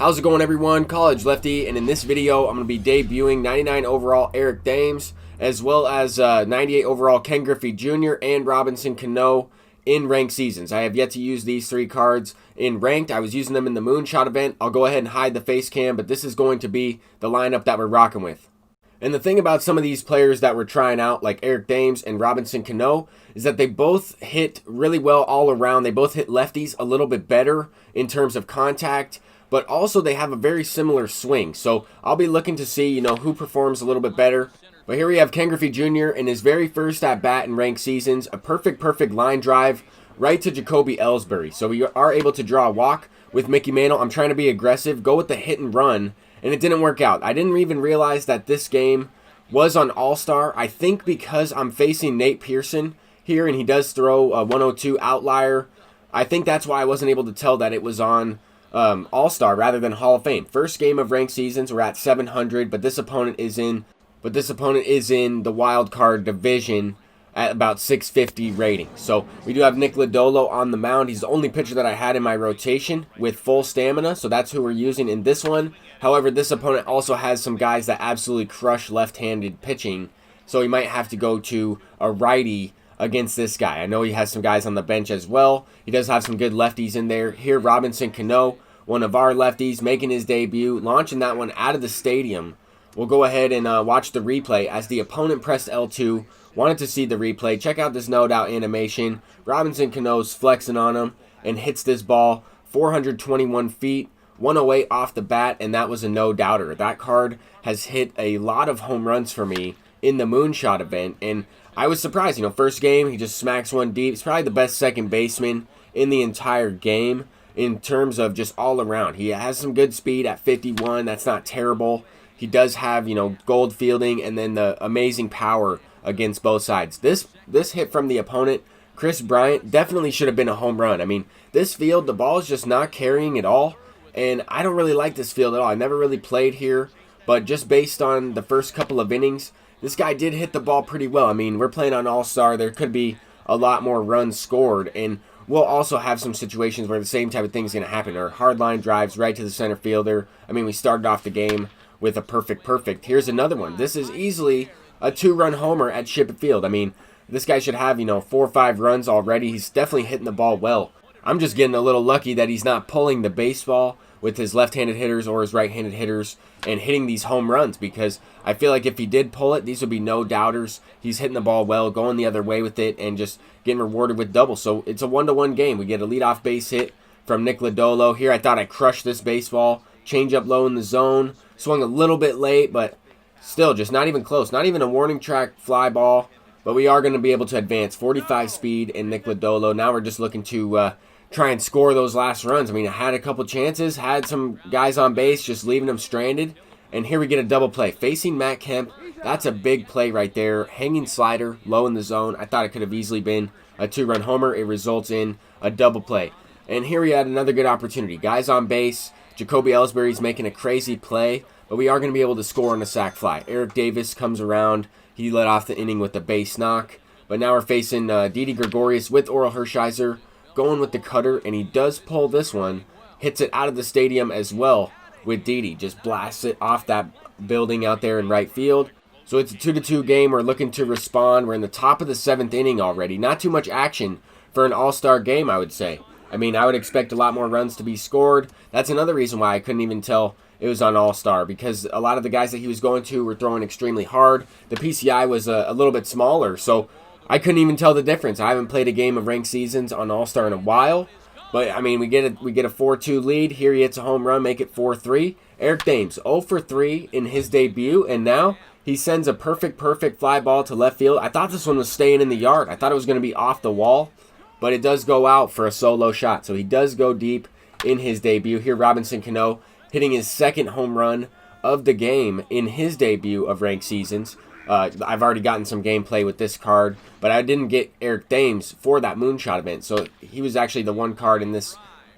How's it going, everyone? College Lefty, and in this video I'm going to be debuting 99 overall Eric Thames as well as 98 overall Ken Griffey Jr. and Robinson Cano in ranked seasons. I have yet to use these three cards in ranked. I was using them in the moonshot event. I'll go ahead and hide the face cam, but this is going to be the lineup that we're rocking with. And the thing about some of these players that we're trying out, like Eric Thames and Robinson Cano, is that they both hit really well all around. They both hit lefties a little bit better in terms of contact, but also they have a very similar swing. So I'll be looking to see, who performs a little bit better. But here we have Ken Griffey Jr. in his very first at-bat in ranked seasons. A perfect line drive right to Jacoby Ellsbury. So we are able to draw a walk with Mickey Mantle. I'm trying to be aggressive, go with the hit and run, and it didn't work out. I didn't even realize that this game was on All-Star. I think because I'm facing Nate Pearson here, and he does throw a 102 outlier. I think that's why I wasn't able to tell that it was on All-Star rather than Hall of Fame. First game of ranked seasons, we're at 700, but this opponent is in the wild card division at about 650 rating. So we do have Nick Lodolo on the mound. He's the only pitcher that I had in my rotation with full stamina, so that's who we're using in this one. However, this opponent also has some guys that absolutely crush left-handed pitching, so he might have to go to a righty against this guy. I know he has some guys on the bench as well. He does have some good lefties in there. Here, Robinson Cano, one of our lefties, making his debut, launching that one out of the stadium. We'll go ahead and watch the replay as the opponent pressed L2. Wanted to see the replay. Check out this no-doubt animation. Robinson Cano's flexing on him and hits this ball 421 feet, 108 off the bat, and that was a no-doubter. That card has hit a lot of home runs for me in the moonshot event, and I was surprised. First game, he just smacks one deep. He's probably the best second baseman in the entire game in terms of just all around. He has some good speed at 51. That's not terrible. He does have, gold fielding and then the amazing power against both sides. This hit from the opponent, Chris Bryant, definitely should have been a home run. I mean, this field, the ball is just not carrying at all, and I don't really like this field at all. I never really played here, but just based on the first couple of innings, this guy did hit the ball pretty well. I mean, we're playing on All-Star. There could be a lot more runs scored, and we'll also have some situations where the same type of thing is going to happen, or hard line drives right to the center fielder. I mean, we started off the game with a perfect. Here's another one. This is easily a two-run homer at Shippett Field. I mean, this guy should have, 4 or 5 runs already. He's definitely hitting the ball well. I'm just getting a little lucky that he's not pulling the baseball with his left-handed hitters or his right-handed hitters and hitting these home runs, because I feel like if he did pull it, these would be no doubters. He's hitting the ball well, going the other way with it, and just getting rewarded with doubles. So it's a 1-to-1 game. We get a leadoff base hit from Nick Lodolo. Here I thought I crushed this baseball. Change up low in the zone. Swung a little bit late, but still just not even close. Not even a warning track fly ball, but we are going to be able to advance. 45 speed in Nick Lodolo. Now we're just looking to try and score those last runs. I mean, I had a couple chances, had some guys on base, just leaving them stranded. And here we get a double play. Facing Matt Kemp, that's a big play right there. Hanging slider, low in the zone. I thought it could have easily been a 2-run homer. It results in a double play. And here we had another good opportunity. Guys on base. Jacoby Ellsbury's making a crazy play, but we are going to be able to score on a sac fly. Eric Davis comes around. He led off the inning with a base knock. But now we're facing Didi Gregorius with Oral Hershiser, going with the cutter, and he does pull this one. Hits it out of the stadium as well with Didi. Just blasts it off that building out there in right field. So it's a 2-to-2 game. We're looking to respond. We're in the top of the 7th inning already. Not too much action for an all-star game, I would say. I mean, I would expect a lot more runs to be scored. That's another reason why I couldn't even tell it was on All-Star, because a lot of the guys that he was going to were throwing extremely hard. The PCI was a little bit smaller, so I couldn't even tell the difference. I haven't played a game of ranked seasons on All-Star in a while, but I mean, we get a 4-2 lead. Here he hits a home run, make it 4-3. Eric Thames, 0 for 3 in his debut, and now he sends a perfect fly ball to left field. I thought this one was staying in the yard. I thought it was going to be off the wall, but it does go out for a solo shot. So he does go deep in his debut. Here, Robinson Cano hitting his second home run of the game in his debut of ranked seasons. I've already gotten some gameplay with this card, but I didn't get Eric Thames for that moonshot event. So he was actually the one card in this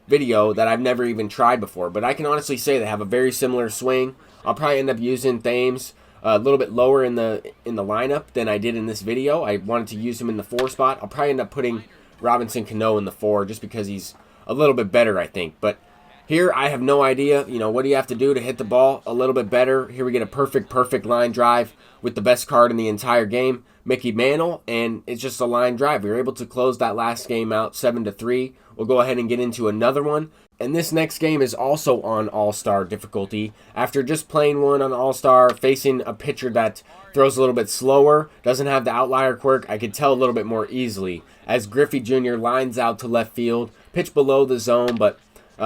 video that I've never even tried before. But I can honestly say they have a very similar swing. I'll probably end up using Thames a little bit lower in the lineup than I did in this video. I wanted to use him in the 4 spot. I'll probably end up putting Robinson Cano in the 4 just because he's a little bit better, I think. But Here, I have no idea, what do you have to do to hit the ball a little bit better? Here we get a perfect line drive with the best card in the entire game, Mickey Mantle, and it's just a line drive. We were able to close that last game out 7-3. We'll go ahead and get into another one. And this next game is also on All-Star difficulty. After just playing one on All-Star, facing a pitcher that throws a little bit slower, doesn't have the outlier quirk, I could tell a little bit more easily. As Griffey Jr. lines out to left field, pitch below the zone, but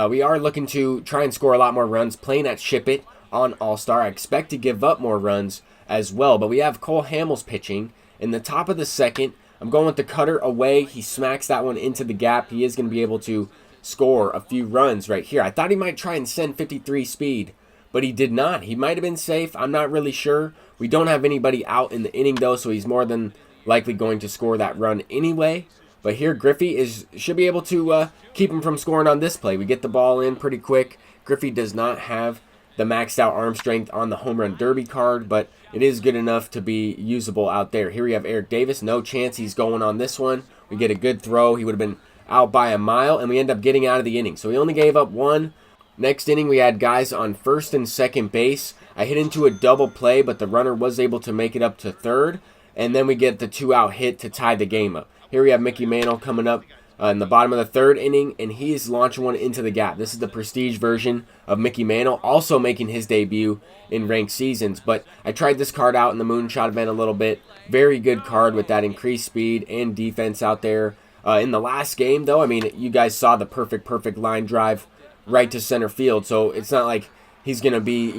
we are looking to try and score a lot more runs, playing at Ship It on All-Star. I expect to give up more runs as well, but we have Cole Hamels pitching. In the top of the second, I'm going with the cutter away. He smacks that one into the gap. He is going to be able to score a few runs right here. I thought he might try and send 53 speed, but he did not. He might have been safe. I'm not really sure. We don't have anybody out in the inning, though, so he's more than likely going to score that run anyway. But here, Griffey should be able to keep him from scoring on this play. We get the ball in pretty quick. Griffey does not have the maxed out arm strength on the home run derby card, but it is good enough to be usable out there. Here we have Eric Davis. No chance he's going on this one. We get a good throw. He would have been out by a mile, and we end up getting out of the inning. So we only gave up one. Next inning, we had guys on first and second base. I hit into a double play, but the runner was able to make it up to third, and then we get the 2-out hit to tie the game up. Here we have Mickey Mantle coming up in the bottom of the third inning, and he's launching one into the gap. This is the prestige version of Mickey Mantle, also making his debut in ranked seasons. But I tried this card out in the moonshot event a little bit. Very good card with that increased speed and defense out there. In the last game, though, you guys saw the perfect line drive right to center field. So it's not like he's going to be,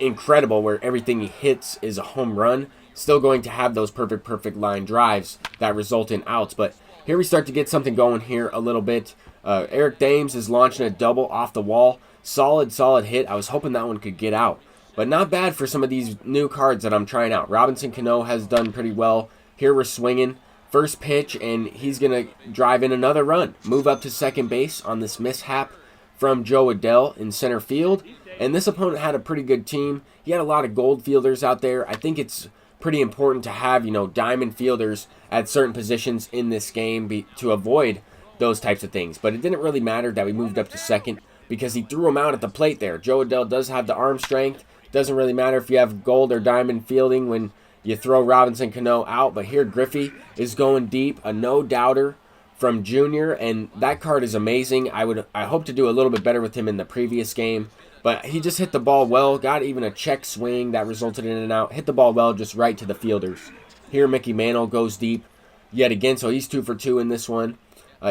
incredible where everything he hits is a home run. Still going to have those perfect line drives that result in outs. But here we start to get something going here a little bit. Eric Thames is launching a double off the wall. Solid hit. I was hoping that one could get out. But not bad for some of these new cards that I'm trying out. Robinson Cano has done pretty well. Here we're swinging. First pitch, and he's going to drive in another run. Move up to second base on this mishap from Joe Adell in center field. And this opponent had a pretty good team. He had a lot of gold fielders out there. I think it's pretty important to have, diamond fielders at certain positions in this game to avoid those types of things. But it didn't really matter that we moved up to second because he threw him out at the plate there. Joe Adell does have the arm strength. Doesn't really matter if you have gold or diamond fielding when you throw Robinson Cano out. But here Griffey is going deep, a no-doubter from Junior, and that card is amazing. I hope to do a little bit better with him in the previous game. But he just hit the ball well, got even a check swing that resulted in an out. Hit the ball well, just right to the fielders. Here Mickey Mantle goes deep yet again, so he's 2 for 2 in this one.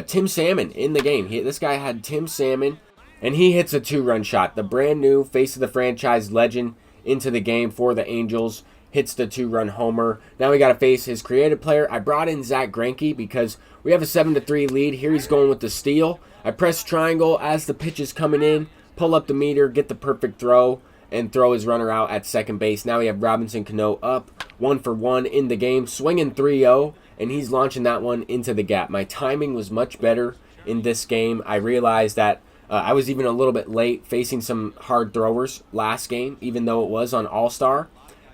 Tim Salmon in the game. This guy had Tim Salmon, and he hits a 2-run shot. The brand new face of the franchise legend into the game for the Angels. Hits the 2-run homer. Now we got to face his creative player. I brought in Zach Greinke because we have a 7-3 lead. Here he's going with the steal. I press triangle as the pitch is coming in. Pull up the meter, get the perfect throw, and throw his runner out at second base. Now we have Robinson Cano up 1 for 1 in the game, swinging 3-0, and he's launching that one into the gap. My timing was much better in this game. I realized that I was even a little bit late facing some hard throwers last game, even though it was on All-Star.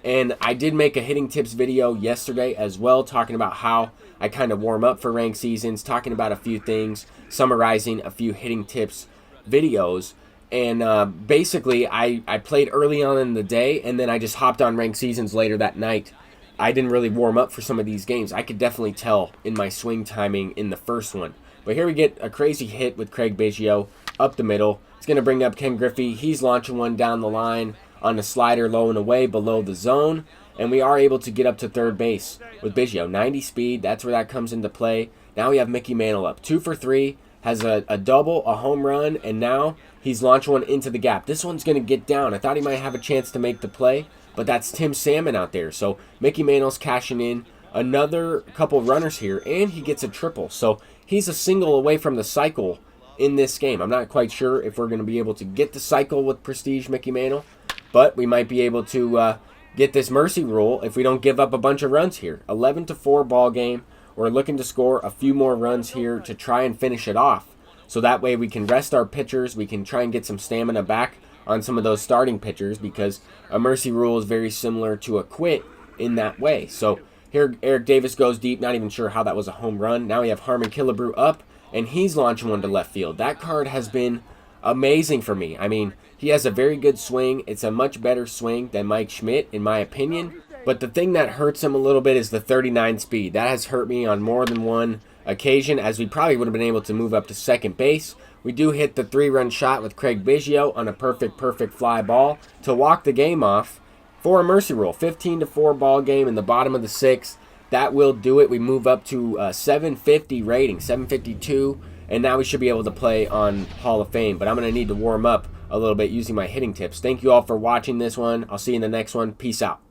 And I did make a hitting tips video yesterday as well, talking about how I kind of warm up for ranked seasons, talking about a few things, summarizing a few hitting tips videos. And basically, I played early on in the day, and then I just hopped on ranked seasons later that night. I didn't really warm up for some of these games. I could definitely tell in my swing timing in the first one. But here we get a crazy hit with Craig Biggio up the middle. It's going to bring up Ken Griffey. He's launching one down the line on a slider low and away below the zone. And we are able to get up to third base with Biggio. 90 speed, that's where that comes into play. Now we have Mickey Mantle up. 2 for 3. Has a double, a home run, and now he's launched one into the gap. This one's going to get down. I thought he might have a chance to make the play, but that's Tim Salmon out there. So Mickey Mantle's cashing in another couple runners here, and he gets a triple. So he's a single away from the cycle in this game. I'm not quite sure if we're going to be able to get the cycle with Prestige Mickey Mantle, but we might be able to get this mercy rule if we don't give up a bunch of runs here. 11-4 ball game. We're looking to score a few more runs here to try and finish it off. So that way we can rest our pitchers. We can try and get some stamina back on some of those starting pitchers because a mercy rule is very similar to a quit in that way. So here Eric Davis goes deep. Not even sure how that was a home run. Now we have Harmon Killebrew up, and he's launching one to left field. That card has been amazing for me. I mean, he has a very good swing. It's a much better swing than Mike Schmidt, in my opinion. But the thing that hurts him a little bit is the 39 speed. That has hurt me on more than one occasion, as we probably would have been able to move up to second base. We do hit the 3-run shot with Craig Biggio on a perfect fly ball to walk the game off for a mercy rule. 15-4 ball game in the bottom of the 6th. That will do it. We move up to 750 rating, 752, and now we should be able to play on Hall of Fame. But I'm going to need to warm up a little bit using my hitting tips. Thank you all for watching this one. I'll see you in the next one. Peace out.